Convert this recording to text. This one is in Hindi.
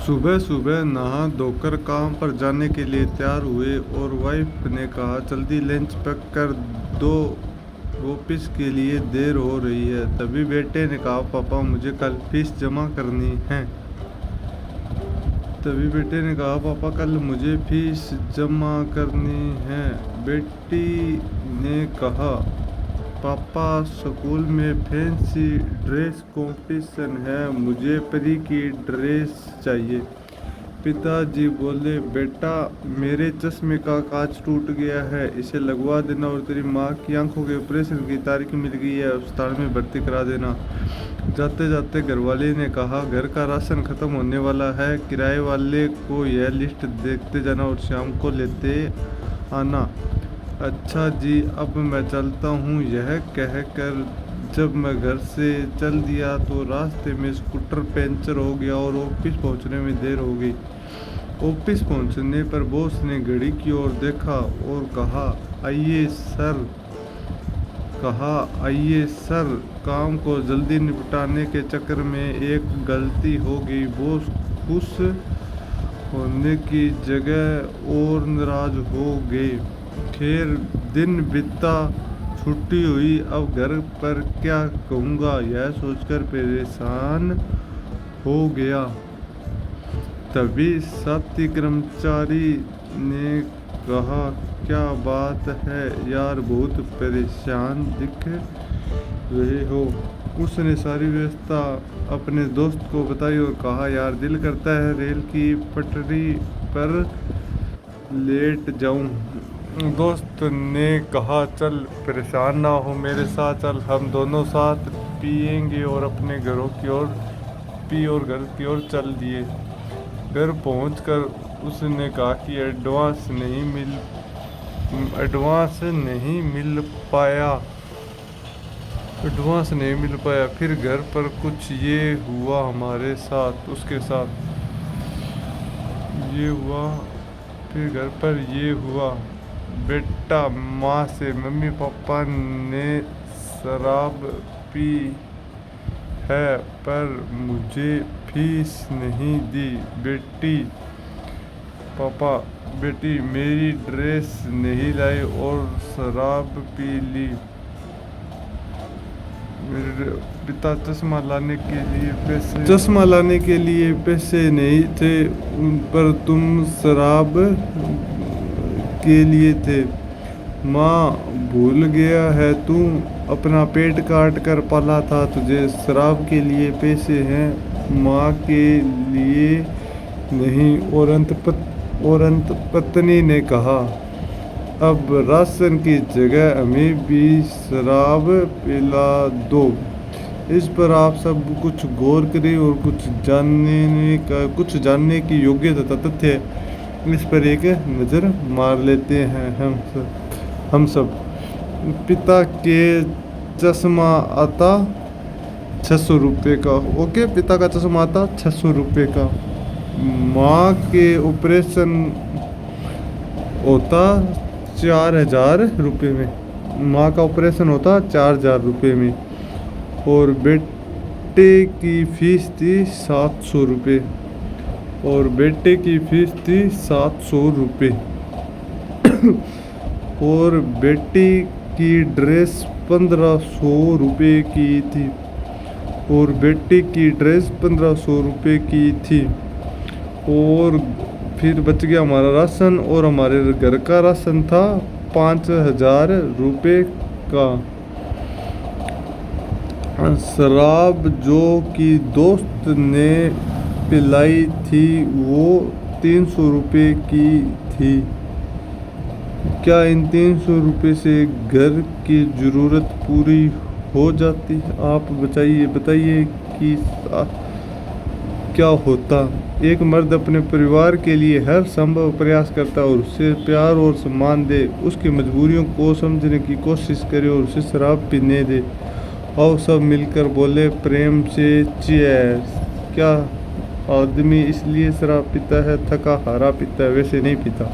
सुबह सुबह नहा धोकर काम पर जाने के लिए तैयार हुए और वाइफ ने कहा जल्दी लंच पैक कर दो, ऑफिस के लिए देर हो रही है। तभी बेटे ने कहा पापा मुझे कल फीस जमा करनी है। तभी बेटे ने कहा पापा कल मुझे फीस जमा करनी है। बेटी ने कहा पापा स्कूल में फैंसी ड्रेस कंपटीशन है, मुझे परी की ड्रेस चाहिए। पिताजी बोले बेटा मेरे चश्मे का कांच टूट गया है, इसे लगवा देना और तेरी माँ की आंखों के ऑपरेशन की तारीख मिल गई है, अस्पताल में भर्ती करा देना। जाते जाते घरवाले ने कहा घर का राशन खत्म होने वाला है, किराए वाले को यह लिस्ट देखते जाना और शाम को लेते आना। अच्छा जी अब मैं चलता हूँ। यह कहकर जब मैं घर से चल दिया तो रास्ते में स्कूटर पंचर हो गया और ऑफिस पहुँचने में देर हो गई। ऑफिस पहुँचने पर बॉस ने घड़ी की ओर देखा और कहा आइए सर, काम को जल्दी निपटाने के चक्कर में एक गलती हो गई। बॉस खुश होने की जगह और नाराज हो गए। खैर दिन बीता, छुट्टी हुई, अब घर पर क्या कहूँगा यह सोचकर परेशान हो गया। तभी साथी कर्मचारी ने कहा क्या बात है यार, बहुत परेशान दिख रहे हो। उसने सारी व्यवस्था अपने दोस्त को बताई और कहा यार दिल करता है रेल की पटरी पर लेट जाऊं। दोस्त ने कहा चल परेशान ना हो, मेरे साथ चल, हम दोनों साथ पिएंगे और अपने घरों की ओर घर की ओर चल दिए। घर पहुंचकर उसने कहा कि एडवांस नहीं मिल पाया। फिर घर पर कुछ ये हुआ हमारे साथ, उसके साथ ये हुआ। फिर घर पर ये हुआ बेटा, माँ से मम्मी पापा ने शराब पी है पर मुझे फीस नहीं दी। बेटी मेरी ड्रेस नहीं लाई और शराब पी ली। मेरे पिता चश्मा लाने के लिए पैसे नहीं थे, पर तुम शराब के लिए थे। माँ भूल गया है, तू अपना पेट काट कर पाला था, तुझे शराब के लिए पैसे हैं, माँ के लिए नहीं। और अंत पत्नी ने कहा अब राशन की जगह हमें भी शराब पिला दो। इस पर आप सब कुछ गौर करें और कुछ जानने की योग्यता तथ्य इस पर एक नज़र मार लेते हैं हम सब। पिता के चश्मा आता 600 रुपये का। ओके, पिता का चश्मा आता 600 रुपये का। माँ के ऑपरेशन होता 4000 रुपये में। माँ का ऑपरेशन होता 4000 रुपये में। और बेटे की फीस थी 700 रुपये। और बेटी की ड्रेस 1500 रुपये की थी। और फिर बच गया हमारा राशन, और हमारे घर का राशन था 5000 रुपये का। शराब जो कि दोस्त ने पिलाई थी वो 300 रुपये की थी। क्या इन 300 रुपये से घर की ज़रूरत पूरी हो जाती? आप बताइए कि क्या होता। एक मर्द अपने परिवार के लिए हर संभव प्रयास करता है और उसे प्यार और सम्मान दे, उसकी मजबूरियों को समझने की कोशिश करे और उसे शराब पीने दे। और सब मिलकर बोले प्रेम से चीयर्स। क्या आदमी इसलिए शराब पीता है? थका हारा पीता है, वैसे नहीं पीता।